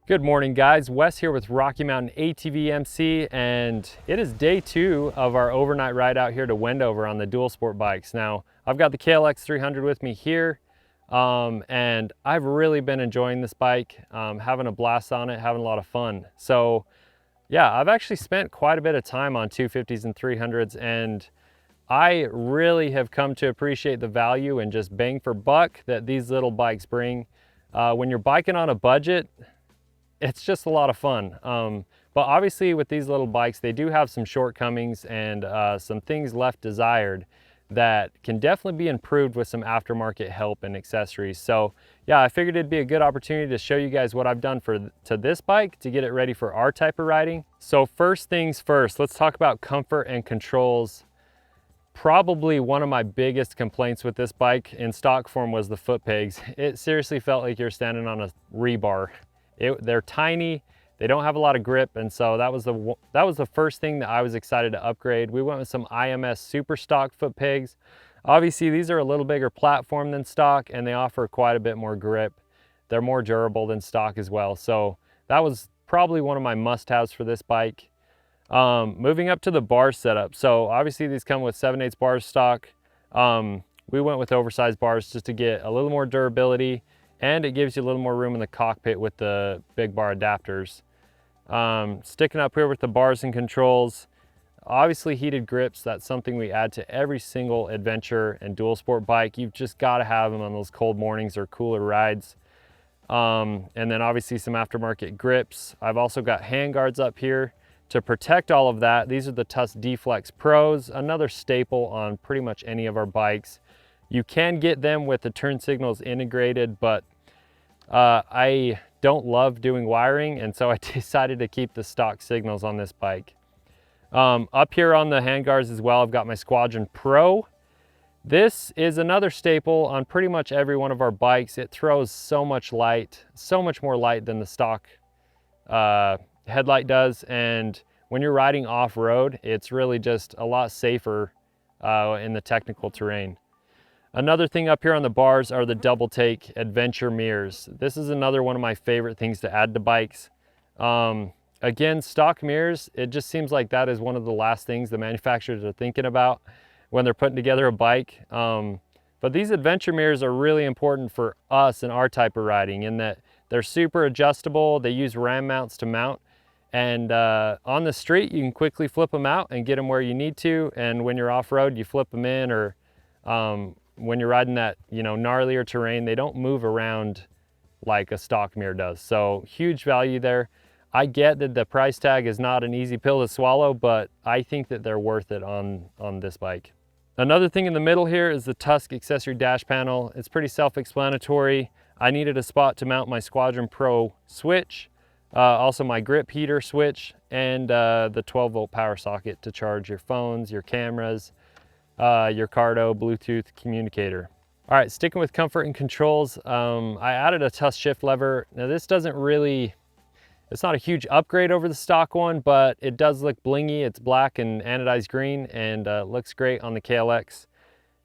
Good morning, guys. Wes here with Rocky Mountain ATV MC, and it is day 2 of our overnight ride out here to Wendover on the dual sport bikes. Now, I've got the KLX300 with me here, and I've really been enjoying this bike, having a blast on it, having a lot of fun. So yeah, I've actually spent quite a bit of time on 250s and 300s, and I really have come to appreciate the value and just bang for buck that these little bikes bring. When you're biking on a budget, it's just a lot of fun. But obviously with these little bikes, they do have some shortcomings and some things left desired that can definitely be improved with some aftermarket help and accessories. So yeah, I figured it'd be a good opportunity to show you guys what I've done to this bike to get it ready for our type of riding. So first things first, let's talk about comfort and controls. Probably one of my biggest complaints with this bike in stock form was the foot pegs. It seriously felt like you're standing on a rebar. They're tiny, they don't have a lot of grip, and so that was the first thing that I was excited to upgrade. We went with some IMS super stock foot pegs. Obviously these are a little bigger platform than stock, and they offer quite a bit more grip. They're more durable than stock as well, so that was probably one of my must-haves for this bike. Moving up to the bar setup, so obviously these come with 7/8 bars stock. We went with oversized bars just to get a little more durability, and it gives you a little more room in the cockpit with the big bar adapters. Sticking up here with the bars and controls, obviously heated grips. That's something we add to every single adventure and dual sport bike. You've just got to have them on those cold mornings or cooler rides. And then obviously some aftermarket grips. I've also got hand guards up here to protect all of that. These are the Tusk D-Flex Pros, another staple on pretty much any of our bikes. You can get them with the turn signals integrated, but I don't love doing wiring, and so I decided to keep the stock signals on this bike. Up here on the handguards as well, I've got my Squadron Pro. This is another staple on pretty much every one of our bikes. It throws so much light, so much more light than the stock headlight does, and when you're riding off-road, it's really just a lot safer in the technical terrain. Another thing up here on the bars are the double take adventure mirrors. This is another one of my favorite things to add to bikes. Again, stock mirrors, it just seems like that is one of the last things the manufacturers are thinking about when they're putting together a bike. But these adventure mirrors are really important for us and our type of riding in that they're super adjustable. They use ram mounts to mount. And on the street, you can quickly flip them out and get them where you need to. And when you're off-road, you flip them in, or when you're riding that, gnarlier terrain, they don't move around like a stock mirror does. So huge value there. I get that the price tag is not an easy pill to swallow, but I think that they're worth it on this bike. Another thing in the middle here is the Tusk accessory dash panel. It's pretty self-explanatory. I needed a spot to mount my Squadron Pro switch, also my grip heater switch, and the 12-volt power socket to charge your phones, your cameras, your Cardo Bluetooth communicator. All right, sticking with comfort and controls, I added a Tusk shift lever. Now this it's not a huge upgrade over the stock one, but it does look blingy. It's black and anodized green, and looks great on the KLX.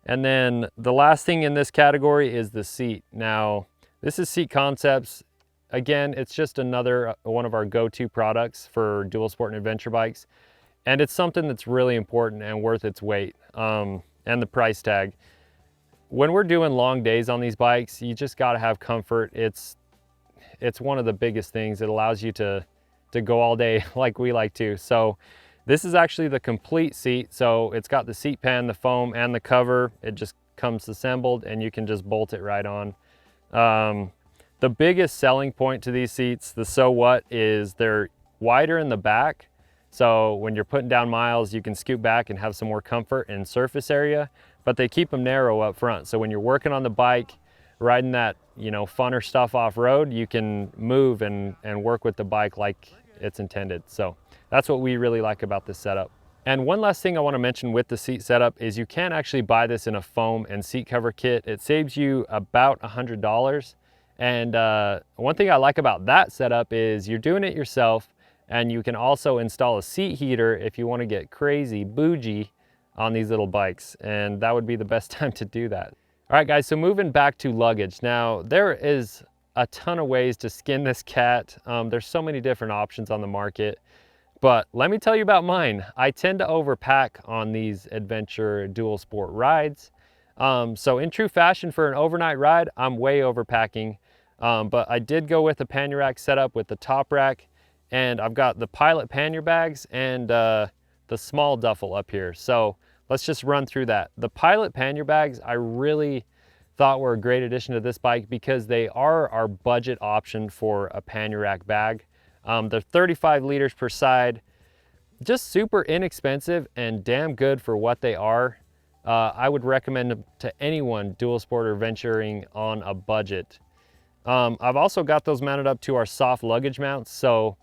And then the last thing in this category is the seat. Now this is Seat Concepts. Again, it's just another one of our go-to products for dual sport and adventure bikes. And it's something that's really important and worth its weight, and the price tag. When we're doing long days on these bikes, you just gotta have comfort. It's one of the biggest things. It allows you to go all day like we like to. So this is actually the complete seat. So it's got the seat pan, the foam, and the cover. It just comes assembled, and you can just bolt it right on. The biggest selling point to these seats, the so what, is they're wider in the back. So when you're putting down miles, you can scoot back and have some more comfort and surface area, but they keep them narrow up front. So when you're working on the bike, riding that, funner stuff off-road, you can move and work with the bike like it's intended. So that's what we really like about this setup. And one last thing I want to mention with the seat setup is you can actually buy this in a foam and seat cover kit. It saves you about $100. And one thing I like about that setup is you're doing it yourself, and you can also install a seat heater if you want to get crazy bougie on these little bikes, and that would be the best time to do that. All right, guys, so moving back to luggage. Now, there is a ton of ways to skin this cat. There's so many different options on the market, but let me tell you about mine. I tend to overpack on these adventure dual sport rides. So in true fashion for an overnight ride, I'm way overpacking. But I did go with a pannier rack setup with the top rack, and I've got the pilot pannier bags and the small duffel up here. So let's just run through that. The pilot pannier bags, I really thought were a great addition to this bike because they are our budget option for a pannier rack bag. They're 35 liters per side, just super inexpensive and damn good for what they are. I would recommend them to anyone dual sport or venturing on a budget. I've also got those mounted up to our soft luggage mounts. So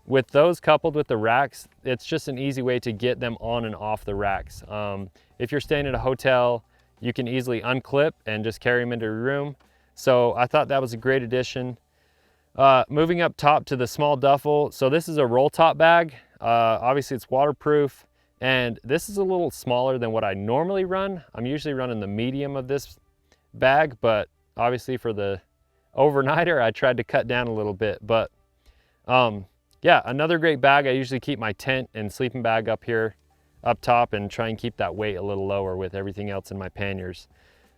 with those coupled with the racks, it's just an easy way to get them on and off the racks. If you're staying at a hotel, you can easily unclip and just carry them into your room. So I thought that was a great addition. Moving up top to the small duffel. So this is a roll top bag. Obviously it's waterproof, and this is a little smaller than what I normally run. I'm usually running the medium of this bag, but obviously for the overnighter, I tried to cut down a little bit. But yeah, another great bag. I usually keep my tent and sleeping bag up here, up top, and try and keep that weight a little lower with everything else in my panniers.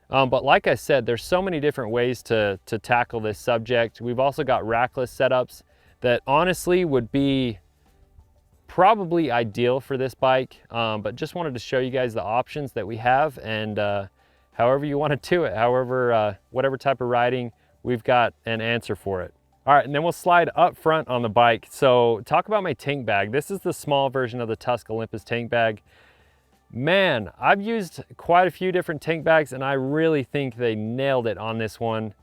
But like I said, there's so many different ways to tackle this subject. We've also got rackless setups that honestly would be probably ideal for this bike, but just wanted to show you guys the options that we have, and however you want to do it, however, whatever type of riding, we've got an answer for it. All right, and then we'll slide up front on the bike. So talk about my tank bag. This is the small version of the Tusk Olympus tank bag. Man, I've used quite a few different tank bags, and I really think they nailed it on this one.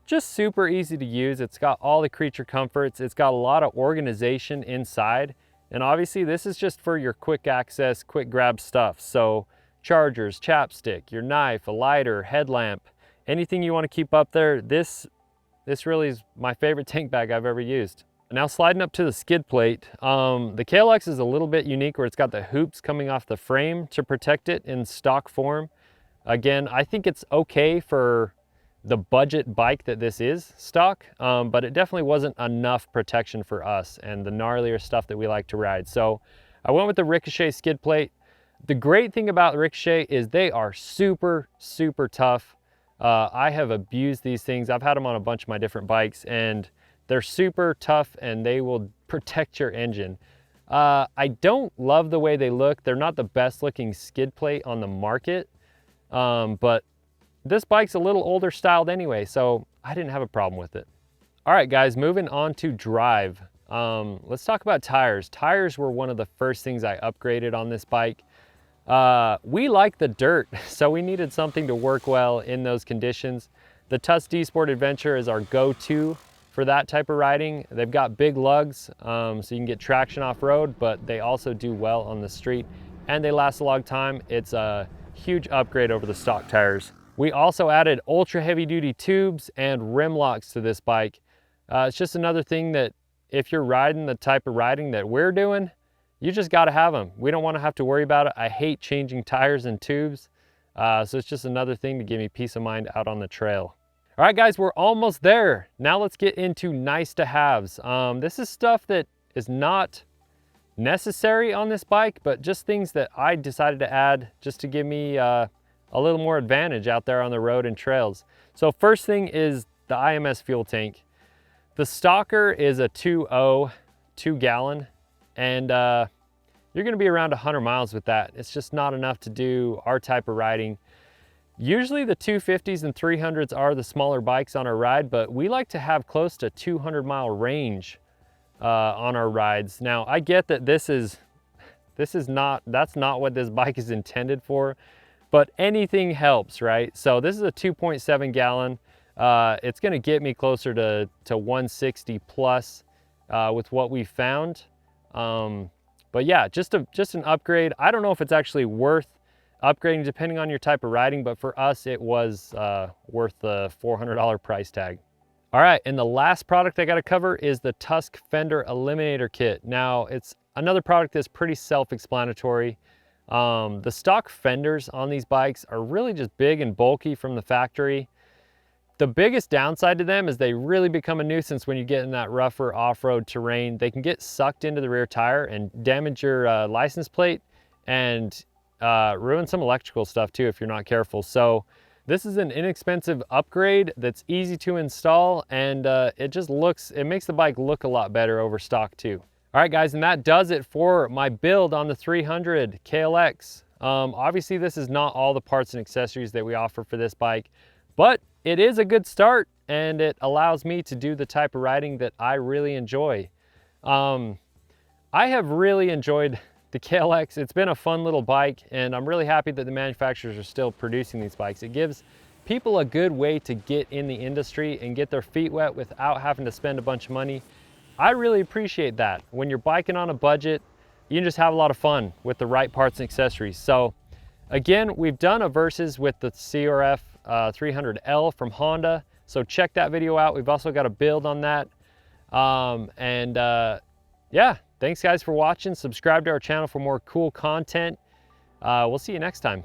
Just super easy to use. It's got all the creature comforts. It's got a lot of organization inside. And obviously this is just for your quick access, quick grab stuff. So chargers, chapstick, your knife, a lighter, headlamp, anything you want to keep up there. This really is my favorite tank bag I've ever used. Now sliding up to the skid plate, the KLX is a little bit unique where it's got the hoops coming off the frame to protect it in stock form. Again, I think it's okay for the budget bike that this is stock, but it definitely wasn't enough protection for us and the gnarlier stuff that we like to ride. So I went with the Ricochet skid plate. The great thing about the Ricochet is they are super, super tough. I have abused these things. I've had them on a bunch of my different bikes, and they're super tough and they will protect your engine. I don't love the way they look. They're not the best looking skid plate on the market, but this bike's a little older styled anyway, so I didn't have a problem with it. All right, guys, moving on to drive. Let's talk about tires. Tires were one of the first things I upgraded on this bike. We like the dirt, so we needed something to work well in those conditions. The Tusk D Sport Adventure is our go-to for that type of riding. They've got big lugs, so you can get traction off-road, but they also do well on the street, and they last a long time. It's a huge upgrade over the stock tires. We also added ultra heavy duty tubes and rim locks to this bike. It's just another thing that if you're riding the type of riding that we're doing, you just gotta have them. We don't wanna have to worry about it. I hate changing tires and tubes. So it's just another thing to give me peace of mind out on the trail. All right, guys, we're almost there. Now let's get into nice to haves. This is stuff that is not necessary on this bike, but just things that I decided to add just to give me a little more advantage out there on the road and trails. So first thing is the IMS fuel tank. The Stalker is a 2.0, 2-gallon, and you're gonna be around 100 miles with that. It's just not enough to do our type of riding. Usually the 250s and 300s are the smaller bikes on our ride, but we like to have close to 200-mile range on our rides. Now, I get that that's not what this bike is intended for, but anything helps, right? So this is a 2.7 gallon. It's gonna get me closer to 160 plus with what we found. But yeah, just an upgrade. I don't know if it's actually worth upgrading depending on your type of riding, but for us, it was worth the $400 price tag. All right, and the last product I gotta cover is the Tusk Fender Eliminator Kit. Now, it's another product that's pretty self-explanatory. The stock fenders on these bikes are really just big and bulky from the factory. The biggest downside to them is they really become a nuisance when you get in that rougher off-road terrain. They can get sucked into the rear tire and damage your license plate and ruin some electrical stuff too if you're not careful. So this is an inexpensive upgrade that's easy to install, and it makes the bike look a lot better over stock too. All right guys, and that does it for my build on the 300 KLX. Obviously this is not all the parts and accessories that we offer for this bike, but it is a good start and it allows me to do the type of riding that I really enjoy. I have really enjoyed the KLX. It's been a fun little bike, and I'm really happy that the manufacturers are still producing these bikes. It gives people a good way to get in the industry and get their feet wet without having to spend a bunch of money. I really appreciate that. When you're biking on a budget, you can just have a lot of fun with the right parts and accessories. So again, we've done a versus with the CRF 300L from Honda, so check that video out. We've also got a build on that. Yeah, thanks guys for watching. Subscribe to our channel for more cool content. We'll see you next time.